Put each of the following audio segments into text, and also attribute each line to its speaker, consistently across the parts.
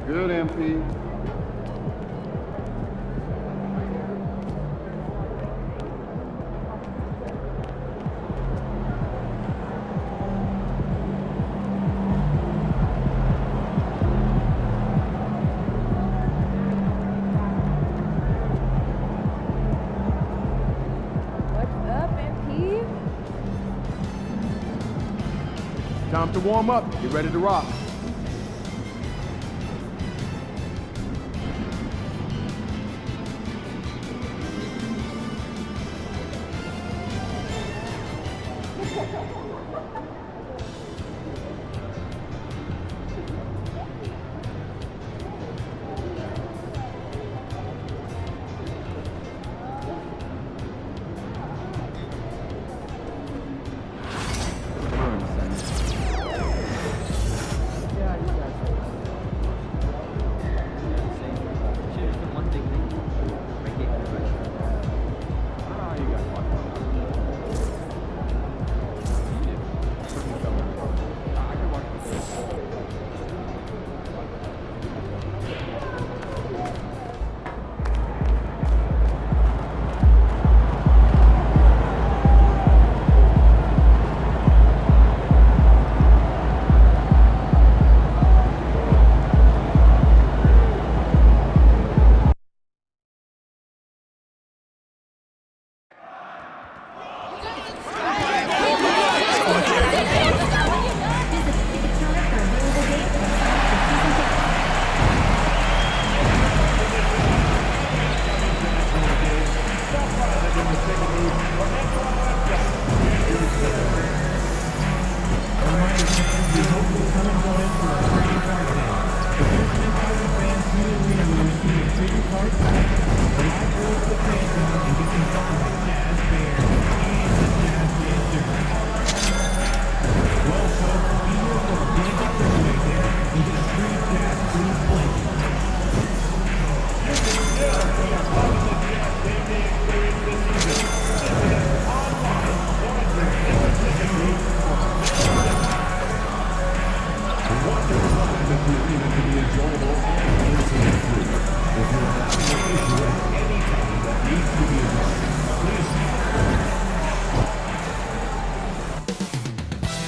Speaker 1: Good, MP. Time to warm up. Get ready to rock.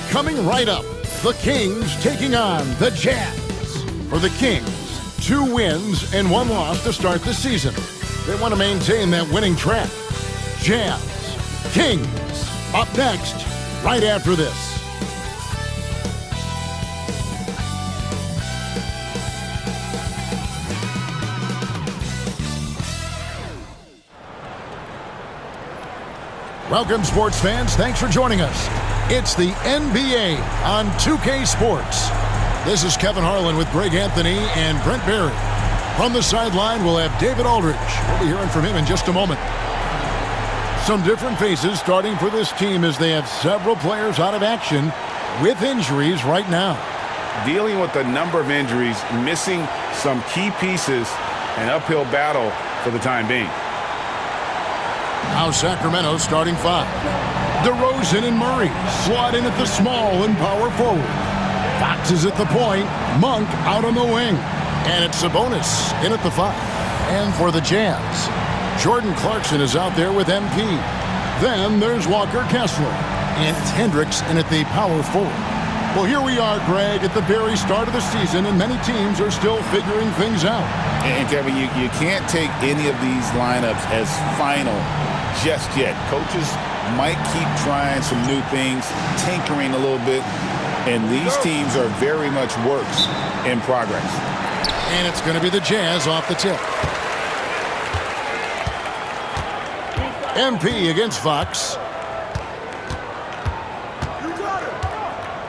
Speaker 2: Coming right up, the Kings taking on the Jazz. For the Kings, 2 wins and 1 loss to start the season. They want to maintain that winning track. Jazz, Kings, up next, right after this. Welcome, sports fans. Thanks for joining us. It's the NBA on 2K Sports. This is Kevin Harlan with Greg Anthony and Brent Barry. From the sideline, we'll have David Aldridge. We'll be hearing from him in just a moment. Some different faces starting for this team as they have several players out of action with injuries right now.
Speaker 3: Dealing with a number of injuries, missing some key pieces, an uphill battle for the time being.
Speaker 2: Now Sacramento starting 5. DeRozan and Murray slot in at the small and power forward. Fox is at the point, Monk out on the wing. And it's Sabonis in at the 5. And for the Jazz, Jordan Clarkson is out there with MP. Then there's Walker Kessler. And it's Hendricks in at the power forward. Well, here we are, Greg, at the very start of the season, and many teams are still figuring things out.
Speaker 3: And Kevin, you can't take any of these lineups as final just yet. Coaches might keep trying some new things, tinkering a little bit, and these teams are very much works in progress.
Speaker 2: And it's going to be the Jazz off the tip. MP against Fox.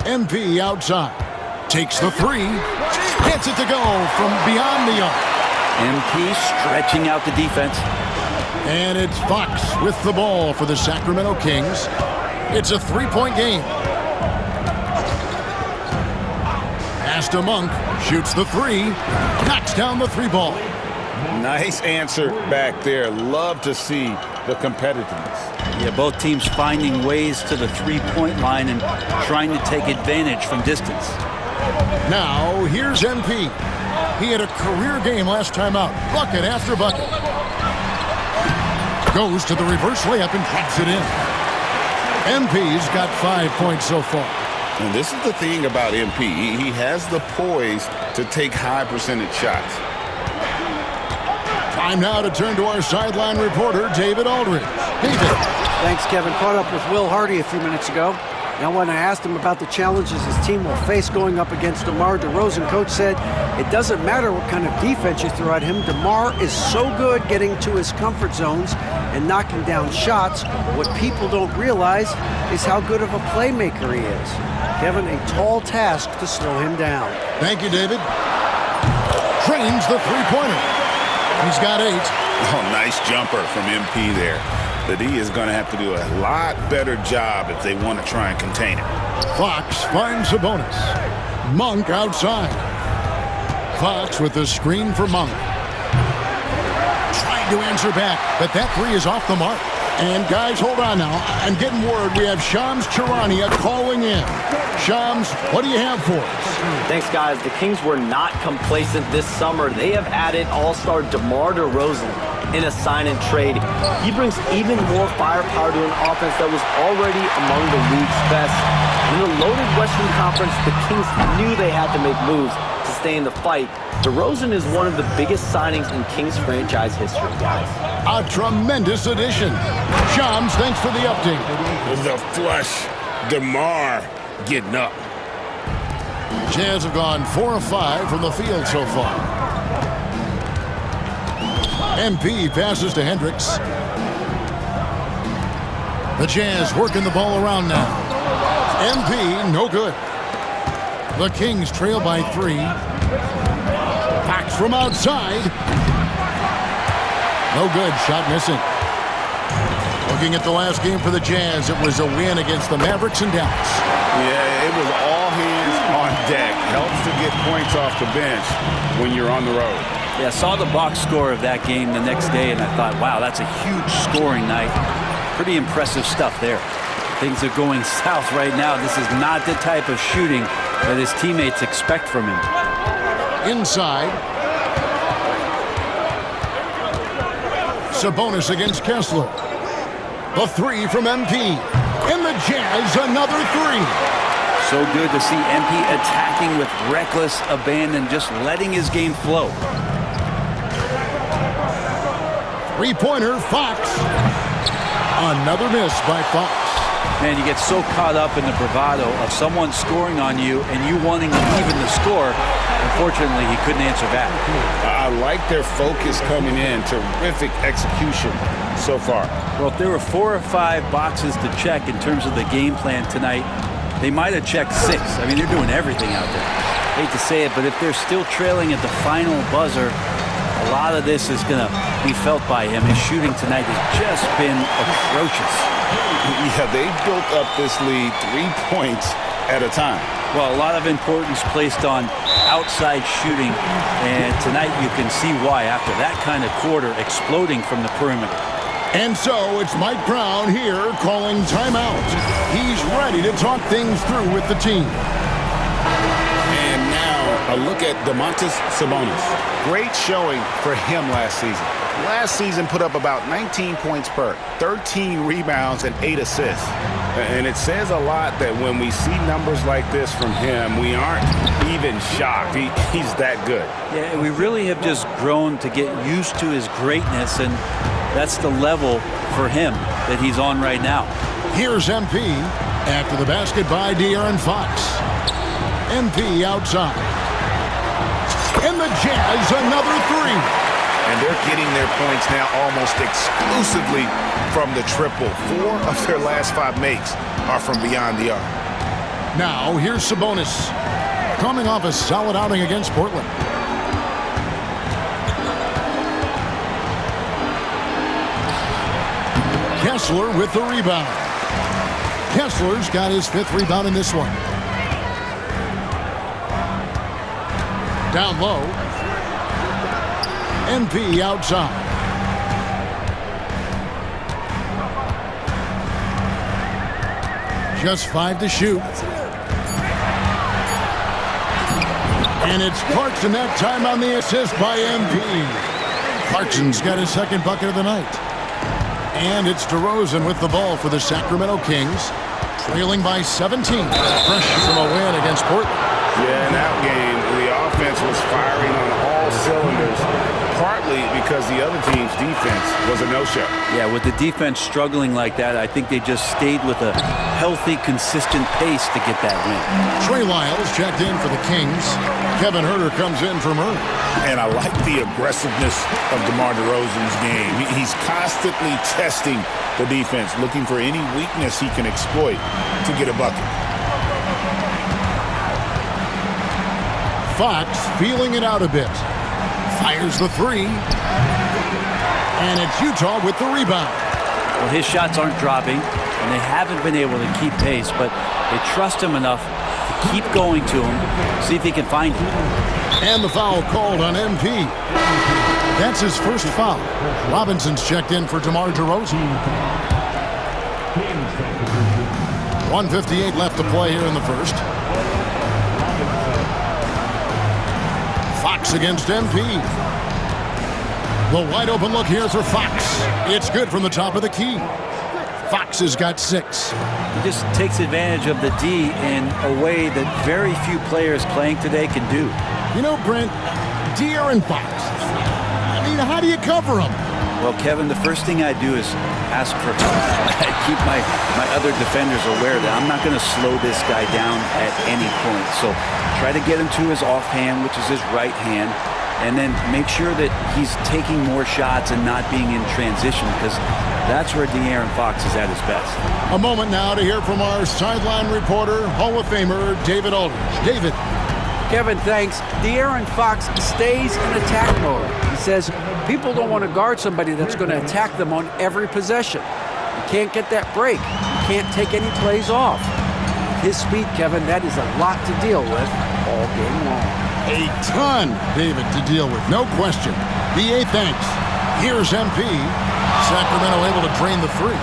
Speaker 2: MP outside. Takes the 3. Gets it to go from beyond the arc.
Speaker 4: MP stretching out the defense.
Speaker 2: And it's Fox with the ball for the Sacramento Kings. It's a 3-point game. Pass to Monk. Shoots the 3. Knocks down the 3 ball.
Speaker 3: Nice answer back there. Love to see the competitiveness.
Speaker 4: Yeah, both teams finding ways to the 3-point line and trying to take advantage from distance.
Speaker 2: Now, here's MP. He had a career game last time out. Bucket after bucket. Goes to the reverse layup and drops it in. MP's got 5 points so far.
Speaker 3: And this is the thing about MP. He has the poise to take high percentage shots.
Speaker 2: Time now to turn to our sideline reporter, David Aldridge. David.
Speaker 5: Thanks, Kevin. Caught up with Will Hardy a few minutes ago. Now, when I asked him about the challenges his team will face going up against DeMar DeRozan, Coach said it doesn't matter what kind of defense you throw at him. DeMar is so good getting to his comfort zones and knocking down shots. What people don't realize is how good of a playmaker he is. Kevin, a tall task to slow him down.
Speaker 2: Thank you, David. Trains the three-pointer. He's got 8.
Speaker 3: Oh, nice jumper from MP there. The D is going to have to do a lot better job if they want to try and contain it.
Speaker 2: Fox finds Sabonis. Monk outside. Fox with the screen for Monk. Trying to answer back, but that three is off the mark. And guys, hold on now. I'm getting word we have Shams Charania calling in. Shams, what do you have for us?
Speaker 6: Thanks, guys. The Kings were not complacent this summer. They have added all-star DeMar DeRozan in a sign-and trade. He brings even more firepower to an offense that was already among the league's best. In the loaded Western Conference, the Kings knew they had to make moves to stay in the fight. DeRozan is one of the biggest signings in Kings franchise history, guys.
Speaker 2: A tremendous addition. Shams, thanks for the update.
Speaker 3: The flush. DeMar getting up.
Speaker 2: Jazz have gone 4 of 5 from the field so far. MP passes to Hendricks. The Jazz working the ball around now. MP, no good. The Kings trail by 3. Fox from outside. No good, shot missing. Looking at the last game for the Jazz, it was a win against the Mavericks in Dallas.
Speaker 3: Yeah, it was all hands on deck. Helps to get points off the bench when you're on the road.
Speaker 4: Yeah, I saw the box score of that game the next day, and I thought, wow, that's a huge scoring night. Pretty impressive stuff there. Things are going south right now. This is not the type of shooting that his teammates expect from him.
Speaker 2: Inside. Sabonis against Kessler. The 3 from MP. And the Jazz, another 3.
Speaker 4: So good to see MP attacking with reckless abandon, just letting his game flow.
Speaker 2: Three-pointer, Fox. Another miss by Fox.
Speaker 4: Man, you get so caught up in the bravado of someone scoring on you and you wanting to even the score. Unfortunately, he couldn't answer back.
Speaker 3: I like their focus coming in. Terrific execution so far.
Speaker 4: Well, if there were 4 or 5 boxes to check in terms of the game plan tonight, they might have checked 6. I mean, they're doing everything out there. Hate to say it, but if they're still trailing at the final buzzer, a lot of this is going to be felt by him. His shooting tonight has just been atrocious.
Speaker 3: Yeah, they built up this lead 3 points at a time.
Speaker 4: Well, a lot of importance placed on outside shooting, and tonight you can see why after that kind of quarter exploding from the perimeter.
Speaker 2: And so it's Mike Brown here calling timeout. He's ready to talk things through with the team.
Speaker 3: And now a look at Domantas Sabonis. Great showing for him last season. Last season put up about 19 points per, 13 rebounds, and 8 assists. And it says a lot that when we see numbers like this from him, we aren't even shocked. He's that good.
Speaker 4: Yeah, we really have just grown to get used to his greatness, and that's the level for him that he's on right now.
Speaker 2: Here's MP after the basket by DEAARON Fox. MP outside. And the Jazz, another 3.
Speaker 3: And they're getting their points now almost exclusively from the triple. 4 of their last 5 makes are from beyond the arc.
Speaker 2: Now, here's Sabonis, coming off a solid outing against Portland. Kessler with the rebound. Kessler's got his 5th rebound in this one. Down low. MP outside. Just 5 to shoot. And it's Clarkson that time on the assist by MP. Clarkson's got his second bucket of the night. And it's DeRozan with the ball for the Sacramento Kings, trailing by 17. Fresh from a win against Portland.
Speaker 3: Yeah, in that game, the offense was firing on all cylinders, partly because the other team's defense was a no-show.
Speaker 4: Yeah, with the defense struggling like that, I think they just stayed with a healthy, consistent pace to get that win.
Speaker 2: Trey Lyles checked in for the Kings. Kevin Huerter comes in for Murray.
Speaker 3: And I like the aggressiveness of DeMar DeRozan's game. He's constantly testing the defense, looking for any weakness he can exploit to get a bucket.
Speaker 2: Fox feeling it out a bit. Fires the three. And it's Utah with the rebound.
Speaker 4: Well, his shots aren't dropping, and they haven't been able to keep pace, but they trust him enough to keep going to him, see if he can find him.
Speaker 2: And the foul called on MP. That's his first foul. Robinson's checked in for DeMar DeRozan. 1:58 left to play here in the first. Fox against MP. The wide open look here for Fox. It's good from the top of the key. Fox has got 6.
Speaker 4: He just takes advantage of the D in a way that very few players playing today can do.
Speaker 2: You know, Brent, DEAARON Fox. I mean, how do you cover him?
Speaker 4: Well, Kevin, the first thing I do is ask for help. I keep my other defenders aware that I'm not going to slow this guy down at any point. So try to get him to his offhand, which is his right hand, and then make sure that he's taking more shots and not being in transition, because that's where DEAARON Fox is at his best.
Speaker 2: A moment now to hear from our sideline reporter, Hall of Famer David Aldridge. David.
Speaker 5: Kevin, thanks. DEAARON Fox stays in attack mode. He says people don't want to guard somebody that's going to attack them on every possession. You can't get that break. You can't take any plays off. His speed, Kevin, that is a lot to deal with all game long.
Speaker 2: A ton, David, to deal with, no question. BA thanks. Here's MP. Sacramento able to drain the three.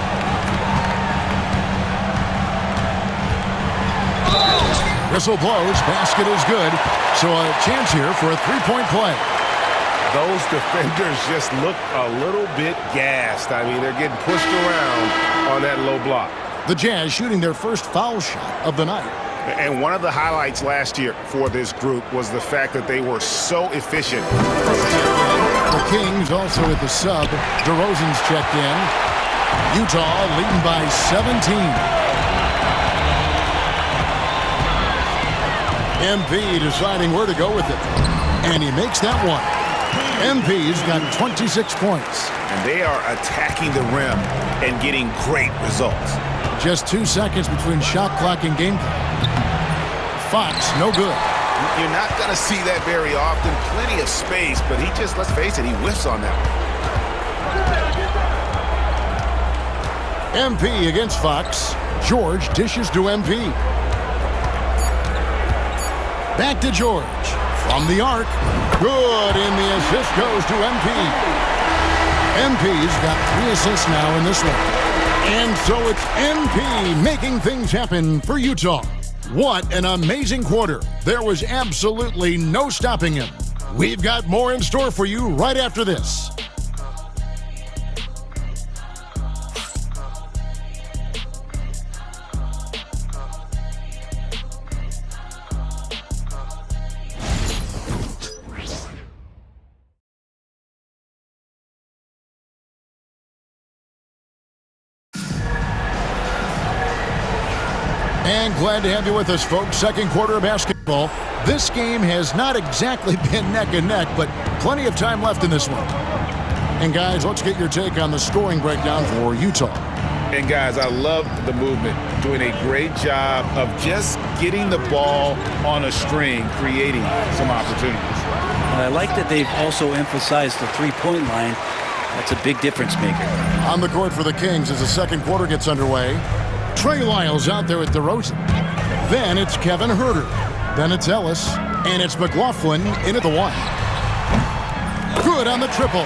Speaker 2: Whistle blows, basket is good. So a chance here for a three-point play.
Speaker 7: Those defenders just look a little bit gassed. I mean, they're getting pushed around on that low block.
Speaker 2: The Jazz shooting their first foul shot of the night.
Speaker 7: And one of the highlights last year for this group was the fact that they were so efficient.
Speaker 2: The Kings also at the sub. DeRozan's checked in. Utah leading by 17. MP deciding where to go with it. And he makes that one. MP's got 26 points.
Speaker 3: And they are attacking the rim and getting great results.
Speaker 2: Just 2 seconds between shot clock and game clock. Fox, no good.
Speaker 3: You're not going to see that very often. Plenty of space, but he just, let's face it, he whiffs on that
Speaker 2: one. MP against Fox. George dishes to MP. Back to George. From the arc. Good, and the assist goes to MP. MP's got 3 assists now in this one. And so it's MP making things happen for Utah. What an amazing quarter. There was absolutely no stopping him. We've got more in store for you right after this. And glad to have you with us, folks. Second quarter of basketball. This game has not exactly been neck and neck, but plenty of time left in this one. And guys, let's get your take on the scoring breakdown for Utah.
Speaker 3: And guys, I love the movement. Doing a great job of just getting the ball on a string, creating some opportunities.
Speaker 4: And I like that they've also emphasized the three-point line. That's a big difference maker.
Speaker 2: On the court for the Kings as the second quarter gets underway. Trey Lyles out there at DeRozan. Then it's Kevin Huerter. Then it's Ellis. And it's McLaughlin in at the 1. Good on the triple.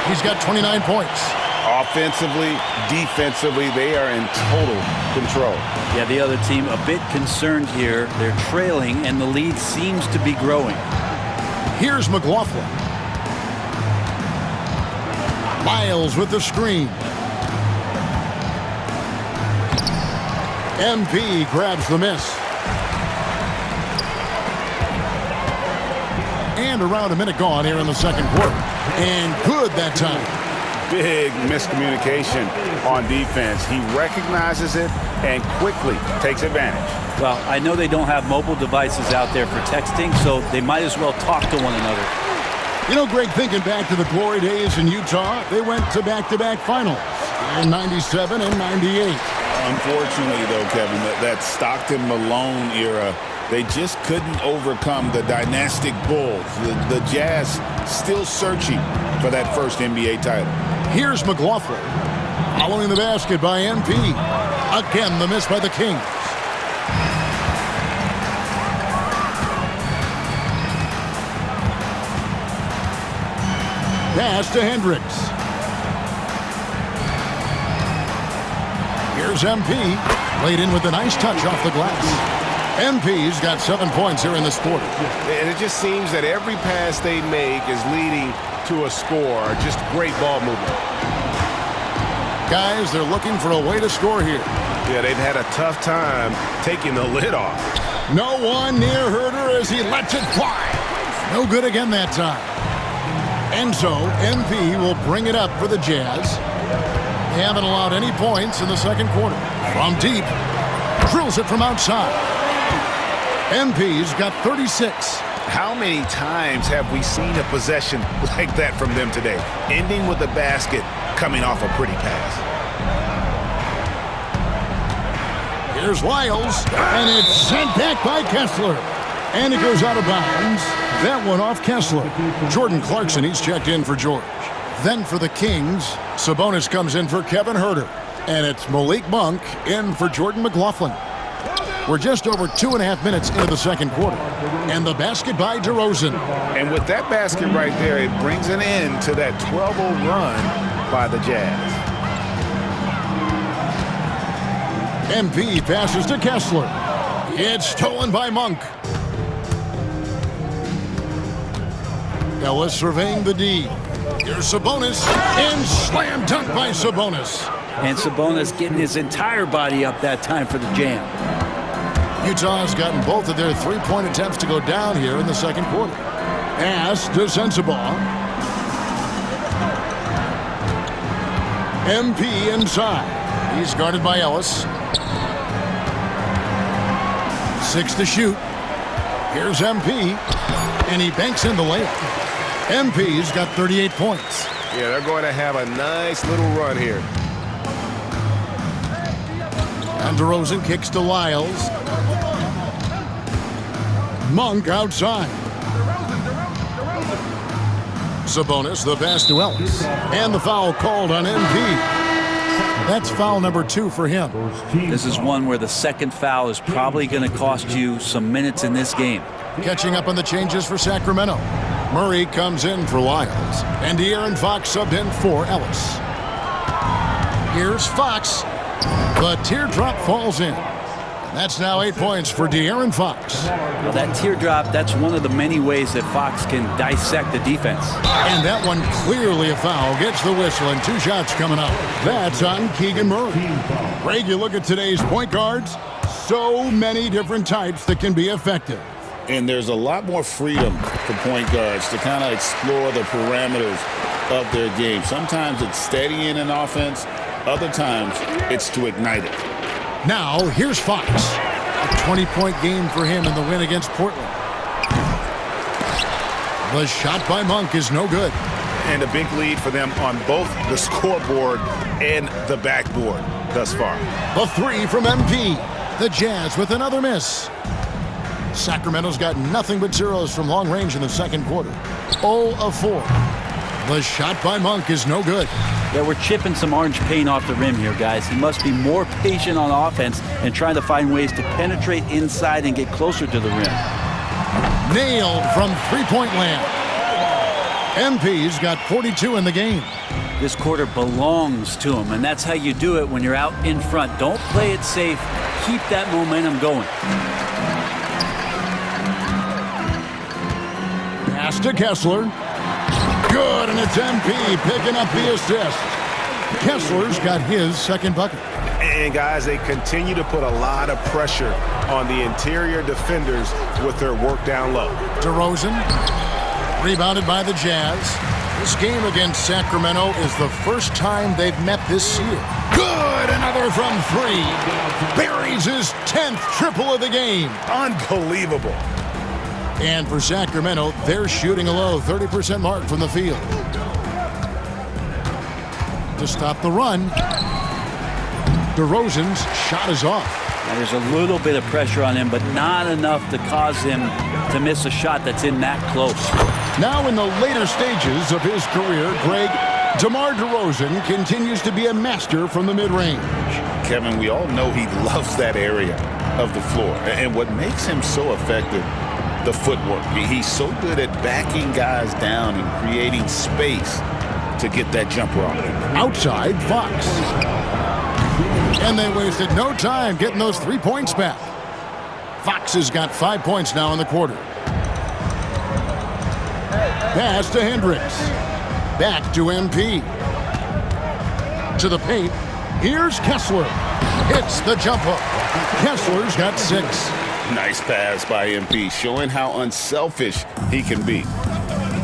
Speaker 2: He's got 29 points.
Speaker 3: Offensively, defensively, they are in total control.
Speaker 4: Yeah, the other team a bit concerned here. They're trailing, and the lead seems to be growing.
Speaker 2: Here's McLaughlin. Miles with the screen. MP grabs the miss. And around a minute gone here in the second quarter. And good that time.
Speaker 3: Big miscommunication on defense. He recognizes it and quickly takes advantage.
Speaker 4: Well, I know they don't have mobile devices out there for texting, so they might as well talk to one another.
Speaker 2: You know, Greg, thinking back to the glory days in Utah, they went to back-to-back finals in 97 and 98.
Speaker 3: Unfortunately, though, Kevin, that Stockton-Malone era, they just couldn't overcome the dynastic Bulls. The Jazz still searching for that first NBA title.
Speaker 2: Here's McLaughlin. Following the basket by MP. Again, the miss by the Kings. Pass to Hendricks. Here's MP. Laid in with a nice touch off the glass. MP's got 7 points here in this quarter.
Speaker 7: And it just seems that every pass they make is leading to a score. Just great ball movement.
Speaker 2: Guys, they're looking for a way to score here.
Speaker 7: Yeah, they've had a tough time taking the lid off.
Speaker 2: No one near Herter as he lets it fly. No good again that time. And so, MP will bring it up for the Jazz. They haven't allowed any points in the second quarter. From deep, drills it from outside. MP's got 36.
Speaker 3: How many times have we seen a possession like that from them today? Ending with a basket, coming off a pretty pass.
Speaker 2: Here's Lyles, and it's sent back by Kessler. And it goes out of bounds. That one off Kessler. Jordan Clarkson, he's checked in for George. Then for the Kings, Sabonis comes in for Kevin Herter. And it's Malik Monk in for Jordan McLaughlin. We're just over 2.5 minutes into the second quarter. And the basket by DeRozan.
Speaker 3: And with that basket right there, it brings an end to that 12-0 run by the Jazz.
Speaker 2: MP passes to Kessler. It's stolen by Monk. Ellis surveying the D. Here's Sabonis. And slam dunk by Sabonis.
Speaker 4: And Sabonis getting his entire body up that time for the jam.
Speaker 2: Utah has gotten both of their three-point attempts to go down here in the second quarter. Pass to Sensabaugh. MP inside. He's guarded by Ellis. 6 to shoot. Here's MP. And he banks in the layup. MP's got 38 points.
Speaker 7: Yeah, they're going to have a nice little run here.
Speaker 2: And DeRozan kicks to Lyles. Monk outside. Sabonis, the pass to Ellis. And the foul called on MP. That's foul number 2 for him.
Speaker 4: This is one where the second foul is probably going to cost you some minutes in this game.
Speaker 2: Catching up on the changes for Sacramento. Murray comes in for Lyles. And De'Aaron Fox subbed in for Ellis. Here's Fox. The teardrop falls in. That's now 8 points for De'Aaron Fox.
Speaker 4: Well, that teardrop, that's one of the many ways that Fox can dissect the defense.
Speaker 2: And that one clearly a foul. Gets the whistle and 2 shots coming up. That's on Keegan Murray. Greg, you look at today's point guards. So many different types that can be effective.
Speaker 3: And there's a lot more freedom for point guards to kind of explore the parameters of their game. Sometimes it's steadying an offense. Other times it's to ignite it.
Speaker 2: Now, here's Fox. A 20-point game for him in the win against Portland. The shot by Monk is no good.
Speaker 3: And a big lead for them on both the scoreboard and the backboard thus far.
Speaker 2: The 3 from MP. The Jazz with another miss. Sacramento's got nothing but zeros from long range in the second quarter. 0 of 4. The shot by Monk is no good.
Speaker 4: Yeah, we're chipping some orange paint off the rim here, guys. He must be more patient on offense and trying to find ways to penetrate inside and get closer to the rim.
Speaker 2: Nailed from three-point land. MP's got 42 in the game.
Speaker 4: This quarter belongs to him, and that's how you do it when you're out in front. Don't play it safe. Keep that momentum going.
Speaker 2: Pass to Kessler. Good, and it's MP picking up the assist. Kessler's got his second bucket.
Speaker 7: And guys, they continue to put a lot of pressure on the interior defenders with their work down low.
Speaker 2: DeRozan, rebounded by the Jazz. This game against Sacramento is the first time they've met this year. Good, another from three. Buries his 10th triple of the game.
Speaker 7: Unbelievable.
Speaker 2: And for Sacramento, they're shooting a low 30% mark from the field. To stop the run, DeRozan's shot is off.
Speaker 4: Now, there's a little bit of pressure on him, but not enough to cause him to miss a shot that's in that close.
Speaker 2: Now in the later stages of his career, Greg, DeMar DeRozan continues to be a master from the mid-range.
Speaker 3: Kevin, we all know he loves that area of the floor. And what makes him so effective, the footwork. He's so good at backing guys down and creating space to get that jumper off.
Speaker 2: Outside, Fox. And they wasted no time getting those 3 points back. Fox has got 5 points now in the quarter. Pass to Hendricks. Back to MP. To the paint. Here's Kessler. Hits the jump hook. Kessler's got 6.
Speaker 3: Nice pass by MP, showing how unselfish he can be.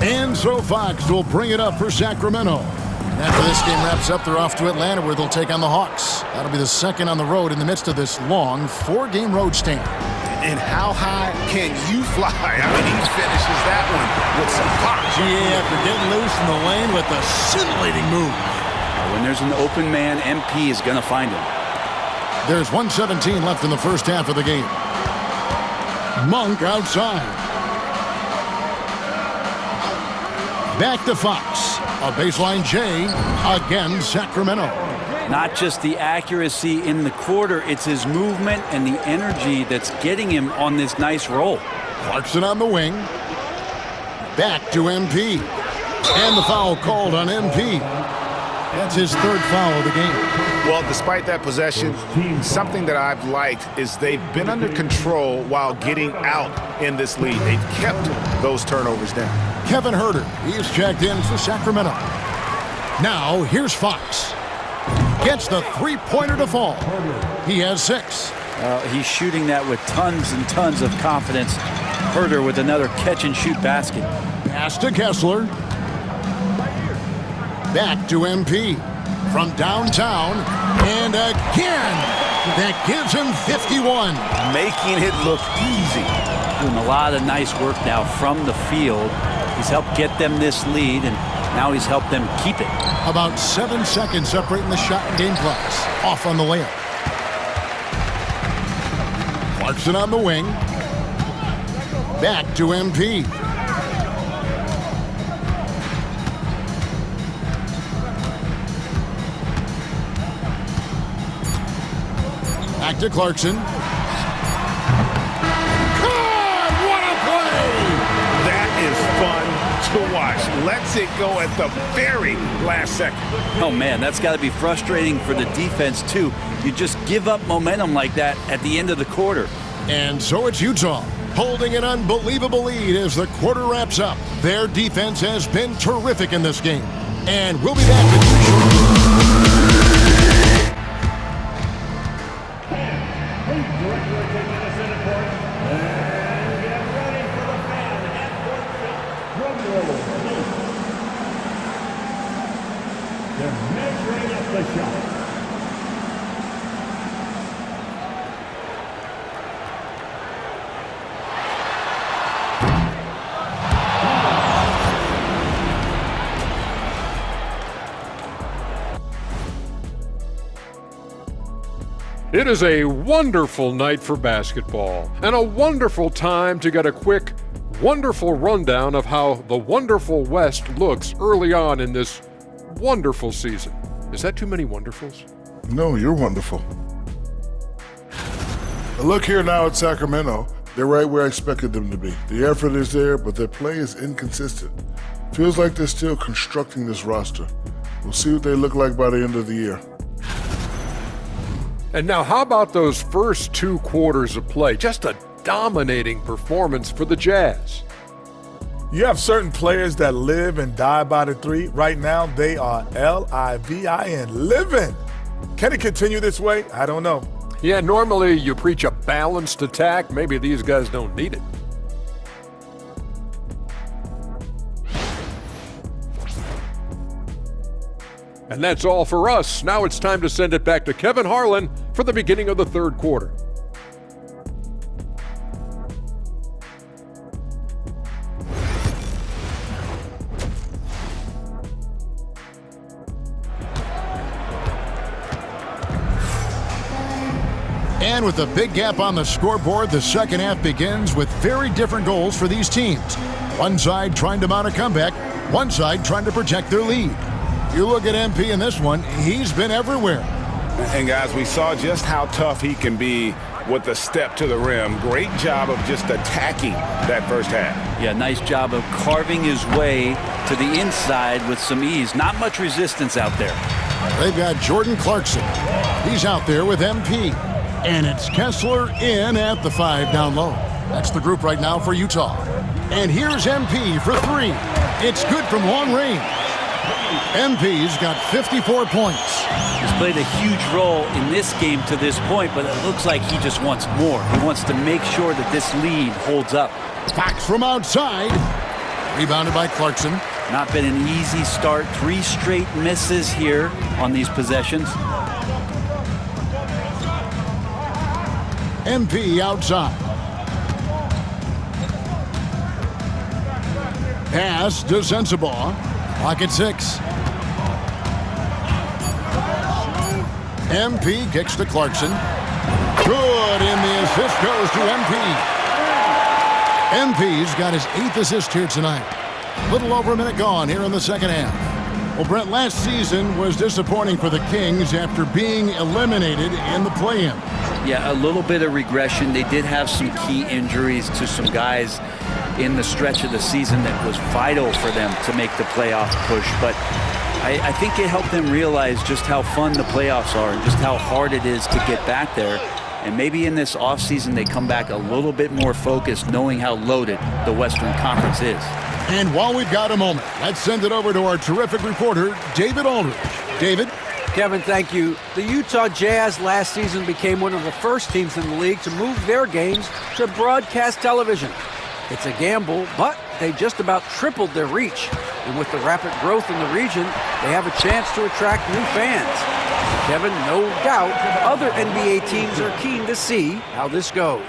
Speaker 2: And so Fox will bring it up for Sacramento. And after this game wraps up, they're off to Atlanta where they'll take on the Hawks. That'll be the second on the road in the midst of this long 4-game road stint.
Speaker 3: And how high can you fly? I mean, he finishes that one with some pop.
Speaker 2: Yeah, after getting loose in the lane with a scintillating move.
Speaker 4: When there's an open man, MP is going to find him.
Speaker 2: There's 1:17 left in the first half of the game. Monk outside. Back to Fox. A baseline J. Again, Sacramento.
Speaker 4: Not just the accuracy in the quarter, it's his movement and the energy that's getting him on this nice roll.
Speaker 2: Clarkson on the wing. Back to MP. And the foul called on MP. That's his 3rd foul of the game.
Speaker 7: Well, despite that possession, something that I've liked is they've been under control while getting out in this lead. They've kept those turnovers down.
Speaker 2: Kevin Huerter, he's checked in for Sacramento. Now, here's Fox. Gets the 3-pointer to fall. He has 6.
Speaker 4: He's shooting that with tons and tons of confidence. Huerter with another catch-and-shoot basket.
Speaker 2: Pass to Kessler. Back to MP. From downtown. And again, that gives him 51.
Speaker 3: Making it look easy.
Speaker 4: Doing a lot of nice work now from the field. He's helped get them this lead, and now he's helped them keep it.
Speaker 2: About 7 seconds separating the shot and game clocks. Off on the layup. Clarkson on the wing. Back to MP. Back to Clarkson. God, what a play!
Speaker 7: That is fun to watch. Lets it go at the very last second.
Speaker 4: Oh, man, that's got to be frustrating for the defense, too. You just give up momentum like that at the end of the quarter.
Speaker 2: And so it's Utah, holding an unbelievable lead as the quarter wraps up. Their defense has been terrific in this game. And we'll be back with you shortly.
Speaker 8: It is a wonderful night for basketball and a wonderful time to get a quick, wonderful rundown of how the wonderful West looks early on in this wonderful season. Is that too many wonderfuls?
Speaker 9: No, you're wonderful. Look here now at Sacramento. They're right where I expected them to be. The effort is there, but their play is inconsistent. Feels like they're still constructing this roster. We'll see what they look like by the end of the year.
Speaker 8: And now how about those first 2 quarters of play? Just a dominating performance for the Jazz.
Speaker 10: You have certain players that live and die by the three. Right now, they are L-I-V-I-N, living. Can it continue this way? I don't know.
Speaker 8: Yeah, normally you preach a balanced attack. Maybe these guys don't need it. And that's all for us. Now it's time to send it back to Kevin Harlan for the beginning of the third quarter.
Speaker 2: And with a big gap on the scoreboard, the second half begins with very different goals for these teams. One side trying to mount a comeback, one side trying to protect their lead. You look at MP in this one, he's been everywhere.
Speaker 3: And guys, we saw just how tough he can be with the step to the rim. Great job of just attacking that first half.
Speaker 4: Yeah, nice job of carving his way to the inside with some ease. Not much resistance out there.
Speaker 2: They've got Jordan Clarkson. He's out there with MP. And it's Kessler in at the 5 down low. That's the group right now for Utah. And here's MP for 3. It's good from long range. MP's got 54 points.
Speaker 4: He's played a huge role in this game to this point, but it looks like he just wants more. He wants to make sure that this lead holds up.
Speaker 2: Fox from outside. Rebounded by Clarkson.
Speaker 4: Not been an easy start. 3 straight misses here on these possessions.
Speaker 2: MP outside. Pass to Sensabaugh. Clock at 6. MP kicks to Clarkson. Good, and the assist goes to MP. MP's got his 8th assist here tonight. Little over a minute gone here in the second half. Well, Brent, last season was disappointing for the Kings after being eliminated in the play-in.
Speaker 4: Yeah, a little bit of regression. They did have some key injuries to some guys in the stretch of the season that was vital for them to make the playoff push. But I think it helped them realize just how fun the playoffs are and just how hard it is to get back there. And maybe in this offseason they come back a little bit more focused, knowing how loaded the Western Conference is.
Speaker 2: And while we've got a moment, let's send it over to our terrific reporter, David Aldridge. David?
Speaker 5: Kevin, thank you. The Utah Jazz last season became one of the first teams in the league to move their games to broadcast television. It's a gamble, but they just about tripled their reach. And with the rapid growth in the region, they have a chance to attract new fans. Kevin, no doubt, other NBA teams are keen to see how this goes.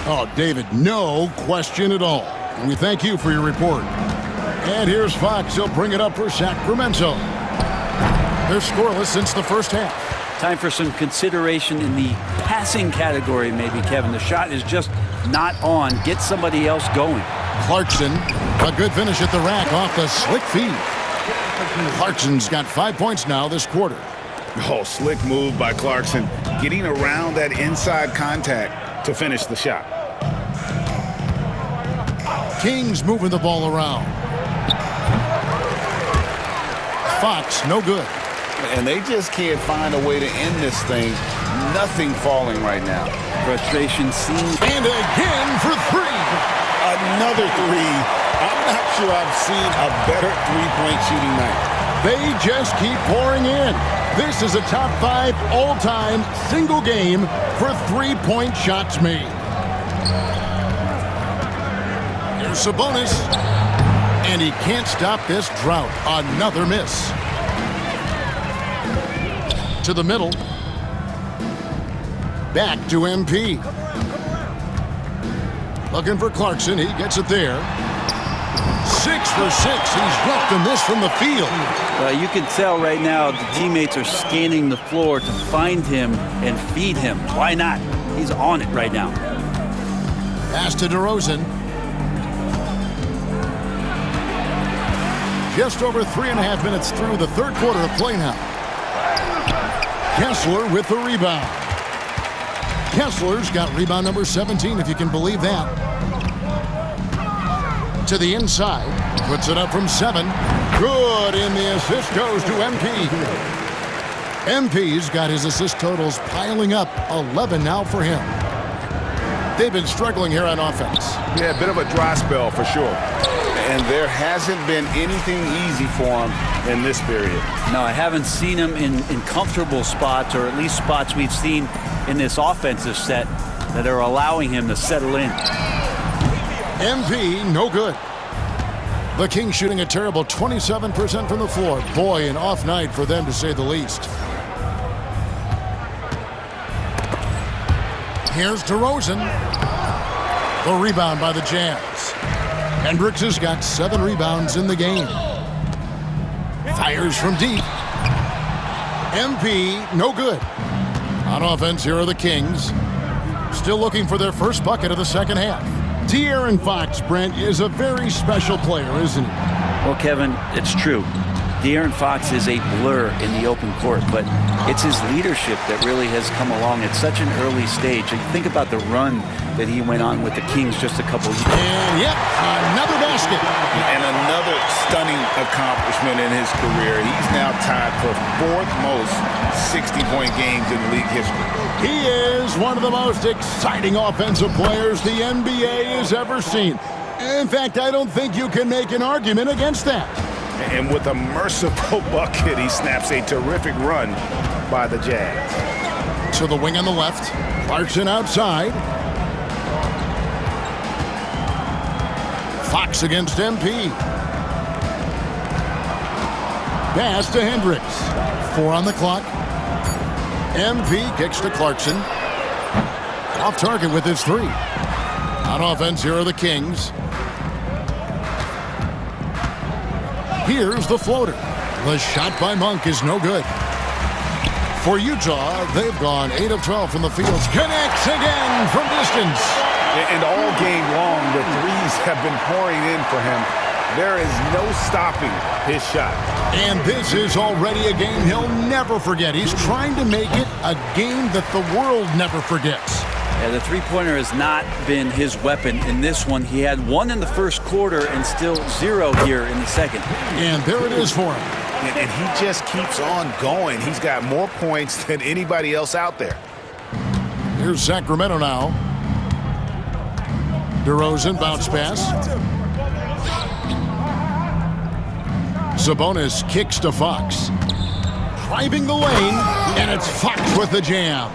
Speaker 2: Oh, David, no question at all. And we thank you for your report. And here's Fox. He'll bring it up for Sacramento. They're scoreless since the first half.
Speaker 4: Time for some consideration in the passing category, maybe, Kevin. The shot is just not on. Get somebody else going.
Speaker 2: Clarkson, a good finish at the rack off the slick feed. Clarkson's got 5 points now this quarter.
Speaker 3: Oh, slick move by Clarkson, getting around that inside contact to finish the shot.
Speaker 2: Kings moving the ball around. Fox, no good.
Speaker 3: And they just can't find a way to end this thing. Nothing falling right now.
Speaker 4: Frustration seen.
Speaker 2: And again for 3.
Speaker 3: Another 3. I'm not sure I've seen a better three-point shooting night.
Speaker 2: They just keep pouring in. This is a top 5 all-time single game for three-point shots made. Here's Sabonis. And he can't stop this drought. Another miss. To the middle. Back to MP. Looking for Clarkson. He gets it there. 6 for 6. He's left a miss from the field.
Speaker 4: You can tell right now the teammates are scanning the floor to find him and feed him. Why not? He's on it right now.
Speaker 2: Pass to DeRozan. Just over 3.5 minutes through the third quarter of play now. Kessler with the rebound. Kessler's got rebound number 17, if you can believe that. To the inside. Puts it up from 7. Good, and the assist goes to MP. MP's got his assist totals piling up, 11 now for him. They've been struggling here on offense.
Speaker 7: Yeah, a bit of a dry spell for sure. And there hasn't been anything easy for him in this period.
Speaker 4: No, I haven't seen him in comfortable spots, or at least spots we've seen in this offensive set that are allowing him to settle in.
Speaker 2: MP, no good. The Kings shooting a terrible 27% from the floor. Boy, an off night for them to say the least. Here's DeRozan. The rebound by the Jazz. Hendricks has got 7 rebounds in the game. Fires from deep. MP, no good. On offense, here are the Kings. Still looking for their first bucket of the second half. DEAARON Fox, Brent, is a very special player, isn't he?
Speaker 4: Well, Kevin, it's true. DEAARON Fox is a blur in the open court, but it's his leadership that really has come along at such an early stage. And think about the run that he went on with the Kings just a couple years ago.
Speaker 2: And yep, another basket.
Speaker 3: And another stunning accomplishment in his career. He's now tied for 4th most 60-point games in league history.
Speaker 2: He is one of the most exciting offensive players the NBA has ever seen. In fact, I don't think you can make an argument against that.
Speaker 7: And with a merciful bucket, he snaps a terrific run by the Jazz.
Speaker 2: To the wing on the left. Clarkson outside. Fox against MP. Pass to Hendricks. 4 on the clock. MP kicks to Clarkson. Off target with his 3. On offense, here are the Kings. Here's the floater. The shot by Monk is no good. For Utah, they've gone 8 of 12 from the field. Connects again from distance.
Speaker 7: And all game long, the threes have been pouring in for him. There is no stopping his shot.
Speaker 2: And this is already a game he'll never forget. He's trying to make it a game that the world never forgets.
Speaker 4: Yeah, the three-pointer has not been his weapon in this one. He had 1 in the first quarter and still 0 here in the second.
Speaker 2: And there it is for him.
Speaker 7: And he just keeps on going. He's got more points than anybody else out there.
Speaker 2: Here's Sacramento now. DeRozan bounce pass. Sabonis kicks to Fox. Driving the lane, and it's Fox with the jam.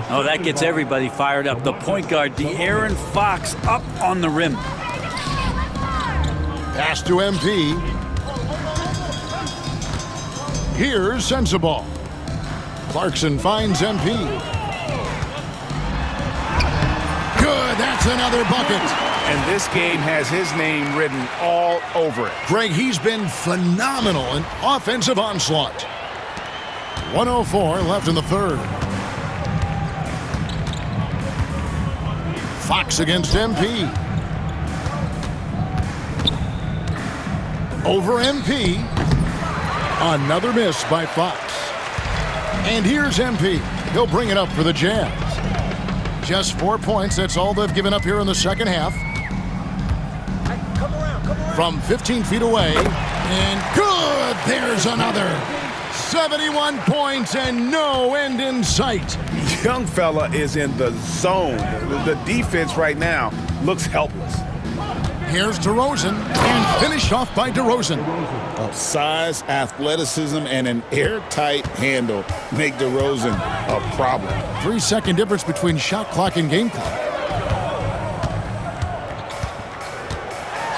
Speaker 4: Oh, that gets everybody fired up. The point guard, DEAARON Fox, up on the rim.
Speaker 2: Pass to MP. Here's Sensabaugh. Clarkson finds MP. Good, that's another bucket.
Speaker 7: And this game has his name written all over it.
Speaker 2: Greg, he's been phenomenal in offensive onslaught. 1:04 left in the third. Fox against MP. Over MP. Another miss by Fox. And here's MP. He'll bring it up for the Jazz. Just 4 points. That's all they've given up here in the second half. From 15 feet away. And good! There's another. 71 points and no end in sight.
Speaker 7: Young fella is in the zone. The defense right now looks helpless.
Speaker 2: Here's DeRozan, and finished off by DeRozan.
Speaker 3: Size, athleticism, and an airtight handle make DeRozan a problem.
Speaker 2: 3-second difference between shot clock and game clock.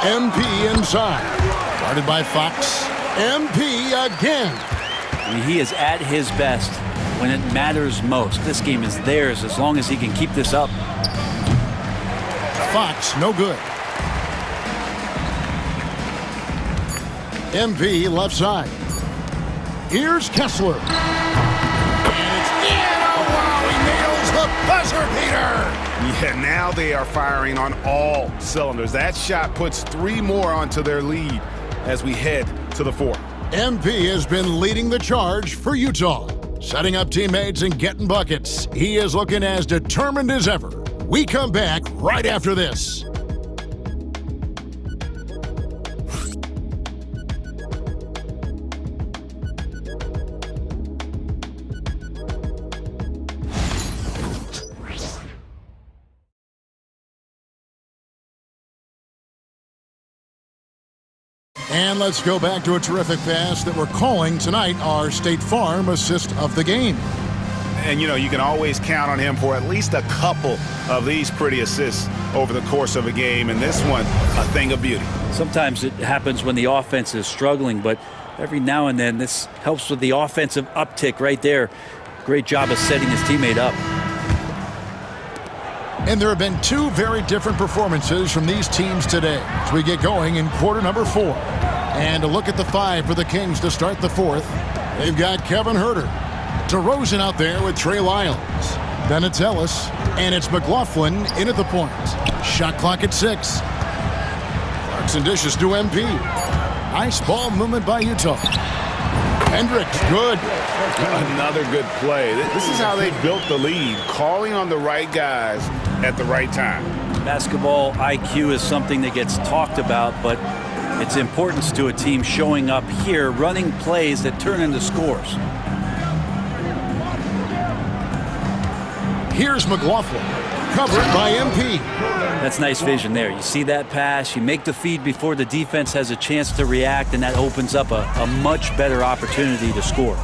Speaker 2: MP inside. Guarded by Fox. MP again.
Speaker 4: I mean, he is at his best when it matters most. This game is theirs as long as he can keep this up.
Speaker 2: Fox, no good. MP left side. Here's Kessler. And it's in. Oh, wow, he nails the buzzer beater.
Speaker 7: Yeah, now they are firing on all cylinders. That shot puts 3 more onto their lead as we head to the 4th.
Speaker 2: MP has been leading the charge for Utah, setting up teammates and getting buckets. He is looking as determined as ever. We come back right after this. And let's go back to a terrific pass that we're calling tonight our State Farm assist of the game.
Speaker 7: And, you know, you can always count on him for at least a couple of these pretty assists over the course of a game. And this one, a thing of beauty. Sometimes
Speaker 4: it happens when the offense is struggling, but every now and then this helps with the offensive uptick right there. Great job of setting his teammate up.
Speaker 2: And there have been two very different performances from these teams today as we get going in quarter number 4. And a look at the 5 for the Kings to start the 4th. They've got Kevin Huerter. DeRozan out there with Trey Lyles. Then it's Ellis, and it's McLaughlin in at the point. Shot clock at 6. Clarkson dishes to MP. Nice ball movement by Utah. Hendricks, good.
Speaker 7: Another good play. This is how they built the lead, calling on the right guys at the right time.
Speaker 4: Basketball IQ is something that gets talked about, but its importance to a team showing up here, running plays that turn into scores.
Speaker 2: Here's McLaughlin, covered by MP.
Speaker 4: That's nice vision there. You see that pass, you make the feed before the defense has a chance to react, and that opens up a much better opportunity to score.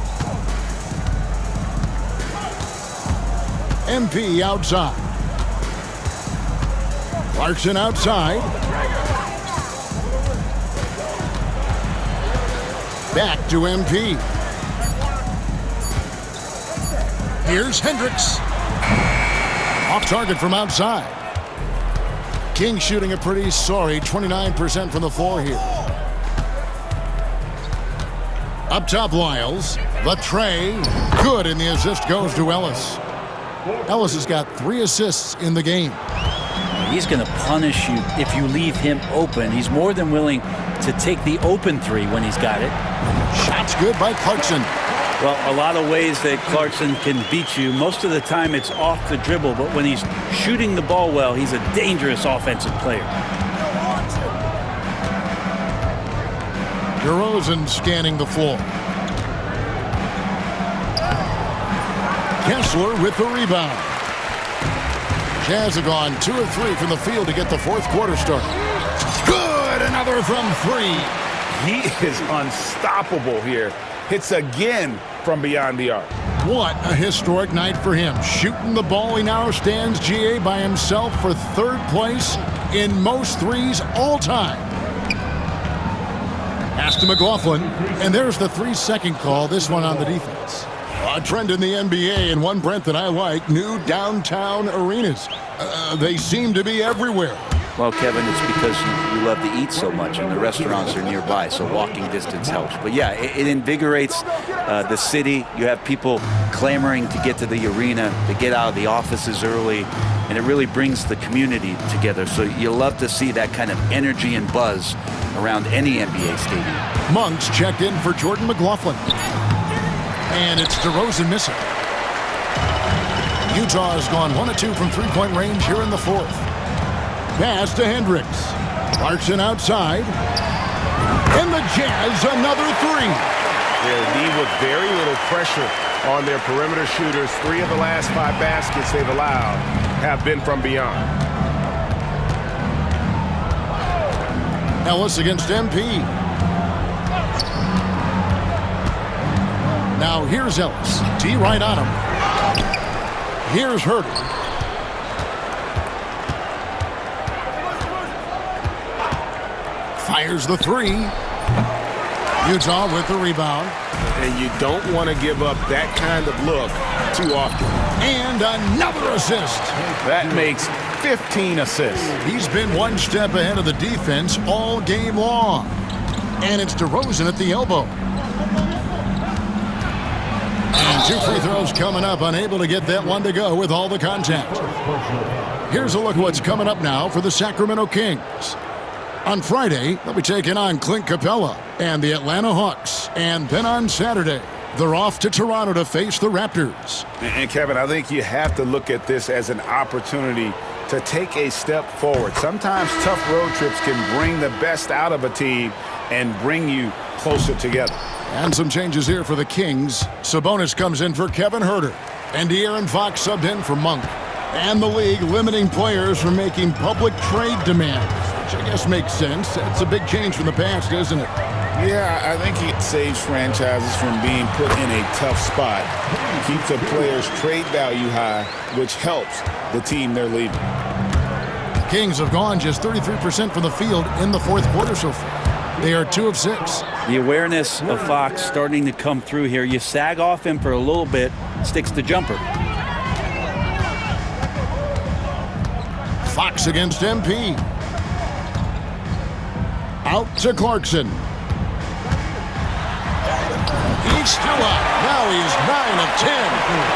Speaker 2: MP outside. Clarkson outside. Back to MP. Here's Hendricks. Off target from outside. King shooting a pretty sorry 29% from the floor here. Up top, Lyles. The tray. Good, and the assist goes to Ellis. Ellis has got 3 assists in the game.
Speaker 4: He's going to punish you if you leave him open. He's more than willing to take the open 3 when he's got it.
Speaker 2: Shot's good by Clarkson.
Speaker 4: Well, a lot of ways that Clarkson can beat you. Most of the time it's off the dribble, but when he's shooting the ball well, he's a dangerous offensive player.
Speaker 2: DeRozan scanning the floor. Kessler with the rebound. Jazz have gone 2 of 3 from the field to get the 4th quarter started. Good, another from 3.
Speaker 7: He is unstoppable here. Hits again from beyond the arc.
Speaker 2: What a historic night for him. Shooting the ball, he now stands GA by himself for 3rd place in most threes all time. Pass to McLaughlin, and there's the 3-second call, this one on the defense. A trend in the NBA, and one, Brent, that I like, new downtown arenas. They seem to be everywhere.
Speaker 4: Well, Kevin, it's because you love to eat so much, and the restaurants are nearby, so walking distance helps. But yeah, it invigorates the city. You have people clamoring to get to the arena, to get out of the offices early, and it really brings the community together. So you love to see that kind of energy and buzz around any NBA stadium.
Speaker 2: Monks checked in for Jordan McLaughlin. And it's DeRozan missing. Utah has gone 1 of 2 from 3-point range here in the 4th. Pass to Hendricks. Clarkson outside. And the Jazz, another 3.
Speaker 7: They'll leave with very little pressure on their perimeter shooters. 3 of the last 5 baskets they've allowed have been from beyond.
Speaker 2: Ellis against MP. Now here's Ellis. D right on him. Here's Huerter. Fires the 3. Utah with the rebound.
Speaker 7: And you don't want to give up that kind of look too often.
Speaker 2: And another assist.
Speaker 7: That makes 15 assists.
Speaker 2: He's been 1 step ahead of the defense all game long. And it's DeRozan at the elbow. And 2 free throws coming up, unable to get that one to go with all the contact. Here's a look at what's coming up now for the Sacramento Kings. On Friday, they'll be taking on Clint Capella and the Atlanta Hawks. And then on Saturday, they're off to Toronto to face the Raptors.
Speaker 7: And Kevin, I think you have to look at this as an opportunity to take a step forward. Sometimes tough road trips can bring the best out of a team and bring you closer together.
Speaker 2: And some changes here for the Kings. Sabonis comes in for Kevin Huerter. And DEAARON Fox subbed in for Monk. And the league limiting players from making public trade demands. which I guess makes sense. It's a big change from the past, isn't it?
Speaker 3: Yeah, I think it saves franchises from being put in a tough spot. Keeps the players' trade value high, which helps the team they're leaving.
Speaker 2: The Kings have gone just 33% from the field in the fourth quarter so far. They are 2 of 6.
Speaker 4: The awareness of Fox starting to come through here. You sag off him for a little bit, sticks the jumper.
Speaker 2: Fox against MP. Out to Clarkson. He's still up. Now he's 9 of 10.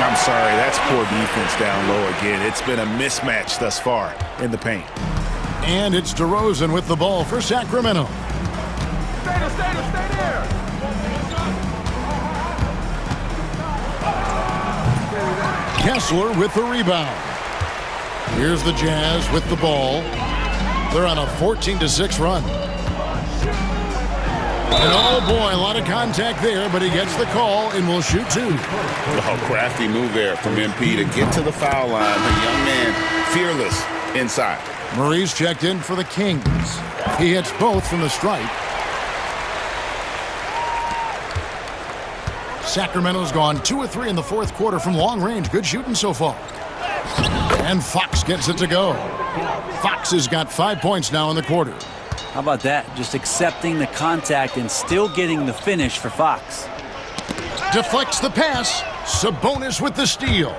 Speaker 7: I'm sorry, that's poor defense down low again. It's been a mismatch thus far in the paint.
Speaker 2: And it's DeRozan with the ball for Sacramento.
Speaker 1: Stay there.
Speaker 2: Kessler with the rebound. Here's the Jazz with the ball. They're on a 14-6 run. And oh boy, a lot of contact there, but he gets the call and will shoot 2.
Speaker 3: Oh, crafty move there from MP to get to the foul line. The young man, fearless inside.
Speaker 2: Murray's checked in for the Kings. He hits both from the stripe. Sacramento's gone 2 of 3 in the fourth quarter from long range. Good shooting so far. And Fox gets it to go. Fox has got 5 points now in the quarter.
Speaker 4: How about that? Just accepting the contact and still getting the finish for Fox.
Speaker 2: Deflects the pass. Sabonis with the steal.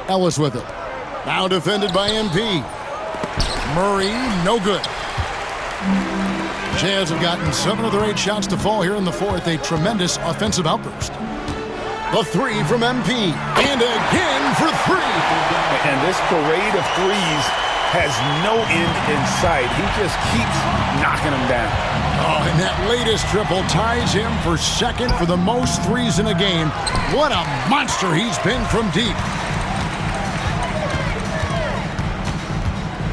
Speaker 2: Ellis with it. Now defended by MP. Murray, no good. Jazz have gotten 7 of their 8 shots to fall here in the fourth. A tremendous offensive outburst. The 3 from MP. And again for 3.
Speaker 7: And this parade of threes has no end in sight. He just keeps knocking them down.
Speaker 2: Oh, and that latest triple ties him for second for the most threes in a game. What a monster he's been from deep.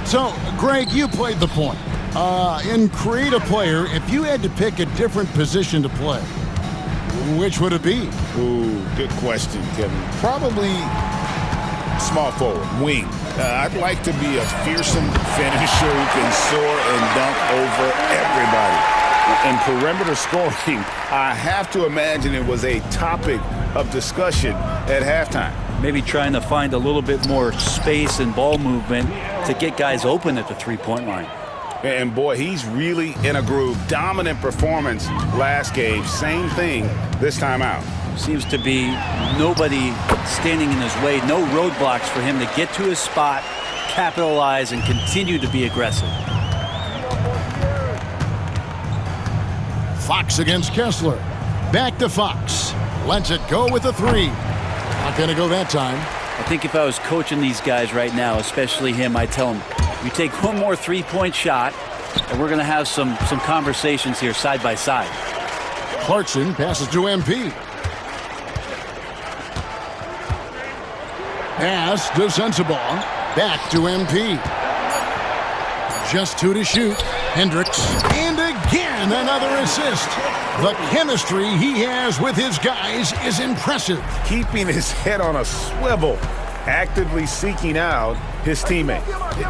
Speaker 2: So, Greg, you played the point. In Create a Player, if you had to pick a different position to play, which would it be?
Speaker 3: Ooh, good question, Kevin. Probably small forward, wing. I'd like to be a fearsome finisher who can soar and dunk over everybody. In perimeter scoring, I have to imagine it was a topic of discussion at halftime.
Speaker 4: Maybe trying to find a little bit more space and ball movement to get guys open at the three-point line.
Speaker 7: And boy, he's really in a groove. Dominant performance last game. Same thing this time out.
Speaker 4: Seems to be nobody standing in his way. No roadblocks for him to get to his spot, capitalize, and continue to be aggressive.
Speaker 2: Fox against Kessler. Back to Fox. Lets it go with a 3. Not going to go that time.
Speaker 4: I think if I was coaching these guys right now, especially him, I'd tell him, you take one more three-point shot, and we're going to have some conversations here side by side.
Speaker 2: Clarkson passes to MP. Pass to Sensabaugh. Back to MP. Just 2 to shoot. Hendricks. And again, another assist. The chemistry he has with his guys is impressive.
Speaker 7: Keeping his head on a swivel, actively seeking out his teammate.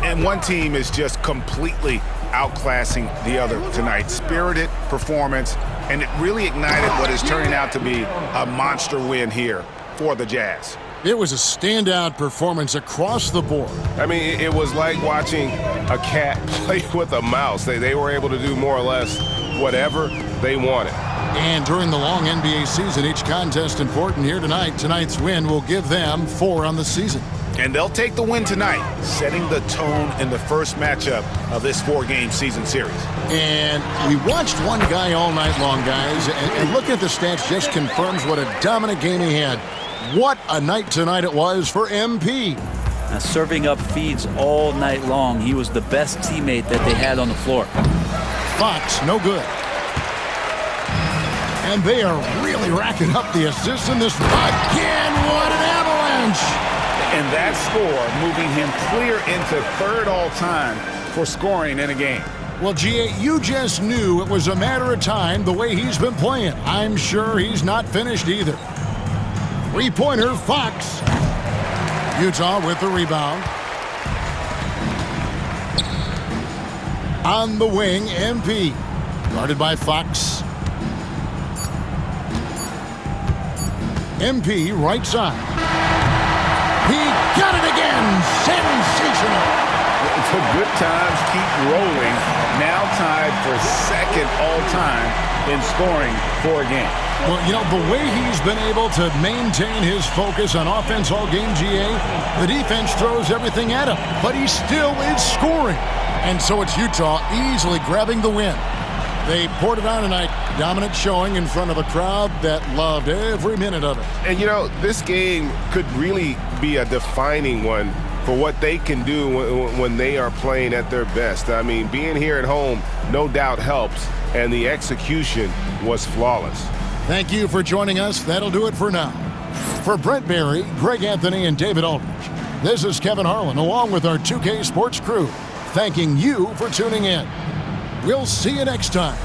Speaker 7: And one team is just completely outclassing the other tonight. Spirited performance, and it really ignited what is turning out to be a monster win here for the Jazz.
Speaker 2: It was a standout performance across the board.
Speaker 11: I mean, it was like watching a cat play with a mouse. They were able to do more or less whatever they wanted.
Speaker 2: And during the long NBA season, each contest important here tonight. Tonight's win will give them 4 on the season.
Speaker 7: And they'll take the win tonight, setting the tone in the first matchup of this 4-game season series.
Speaker 2: And we watched one guy all night long, guys, and looking at the stats just confirms what a dominant game he had. What a night tonight it was for MP.
Speaker 4: Now, serving up feeds all night long. He was the best teammate that they had on the floor.
Speaker 2: Fox, no good. And they are really racking up the assists in this. Again, what an avalanche!
Speaker 7: And that score moving him clear into 3rd all-time for scoring in a game.
Speaker 2: Well, G.A., you just knew it was a matter of time the way he's been playing. I'm sure he's not finished either. 3-pointer, Fox. Utah with the rebound. On the wing, MP. Guarded by Fox. MP right side. He got it again. Sensational.
Speaker 3: The good times keep rolling. Now tied for second all-time in scoring for a game.
Speaker 2: Well, you know, the way he's been able to maintain his focus on offense all game, GA, the defense throws everything at him, but he still is scoring. And so it's Utah easily grabbing the win. They poured it on tonight. Dominant showing in front of a crowd that loved every minute of it.
Speaker 11: And, you know, this game could really be a defining one for what they can do when they are playing at their best. I mean, being here at home no doubt helps, and the execution was flawless.
Speaker 2: Thank you for joining us. That'll do it for now. For Brent Barry, Greg Anthony, and David Aldridge, this is Kevin Harlan along with our 2K Sports crew, thanking you for tuning in. We'll see you next time.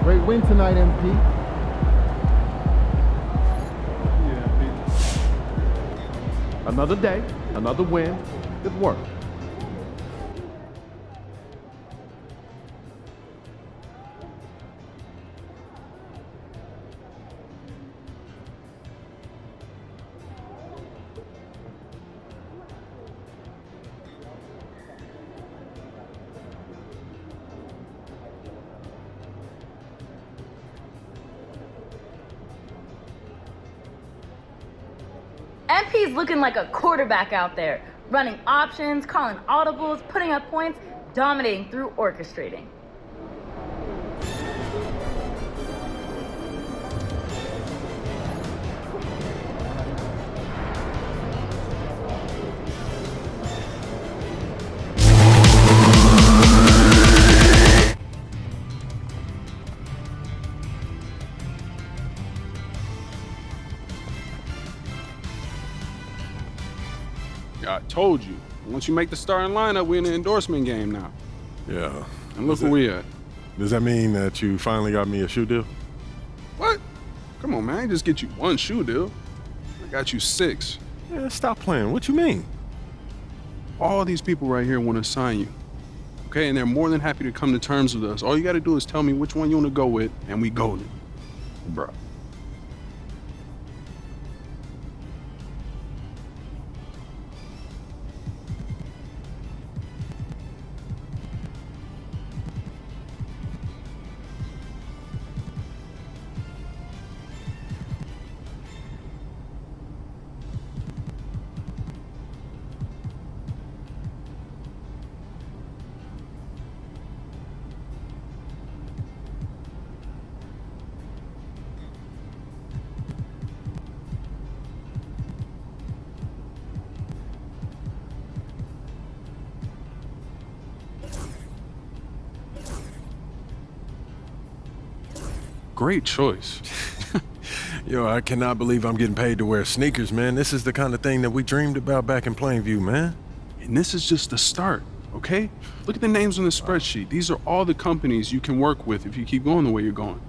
Speaker 12: Great win tonight, MP. Another day, another win. Good work.
Speaker 13: MP's looking like a quarterback out there, running options, calling audibles, putting up points, dominating through orchestrating.
Speaker 14: I told you. Once you make the starting lineup, we're in the endorsement game now.
Speaker 15: Yeah.
Speaker 14: And look where we at.
Speaker 15: Does that mean that you finally got me a shoe deal?
Speaker 14: What? Come on, man. I ain't just get you one shoe deal. I got you 6.
Speaker 15: Yeah, stop playing. What you mean?
Speaker 14: All these people right here want to sign you. Okay, and they're more than happy to come to terms with us. All you got to do is tell me which one you want to go with, and we golden. Bro. Great choice.
Speaker 15: Yo, I cannot believe I'm getting paid to wear sneakers, man. This is the kind of thing that we dreamed about back in Plainview, man.
Speaker 14: And this is just the start, okay? Look at the names on the spreadsheet. These are all the companies you can work with if you keep going the way you're going.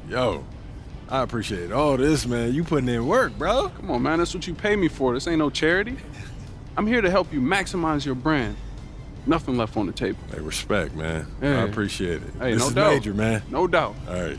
Speaker 15: Yo, I appreciate all this, man. You putting in work, bro.
Speaker 14: Come on, man. That's what you pay me for. This ain't no charity. I'm here to help you maximize your brand. Nothing left on the table.
Speaker 15: Hey, respect, man.
Speaker 14: Yeah.
Speaker 15: I appreciate it.
Speaker 14: Hey,
Speaker 15: this
Speaker 14: no
Speaker 15: is
Speaker 14: doubt.
Speaker 15: major, man.
Speaker 14: No doubt.
Speaker 15: All right.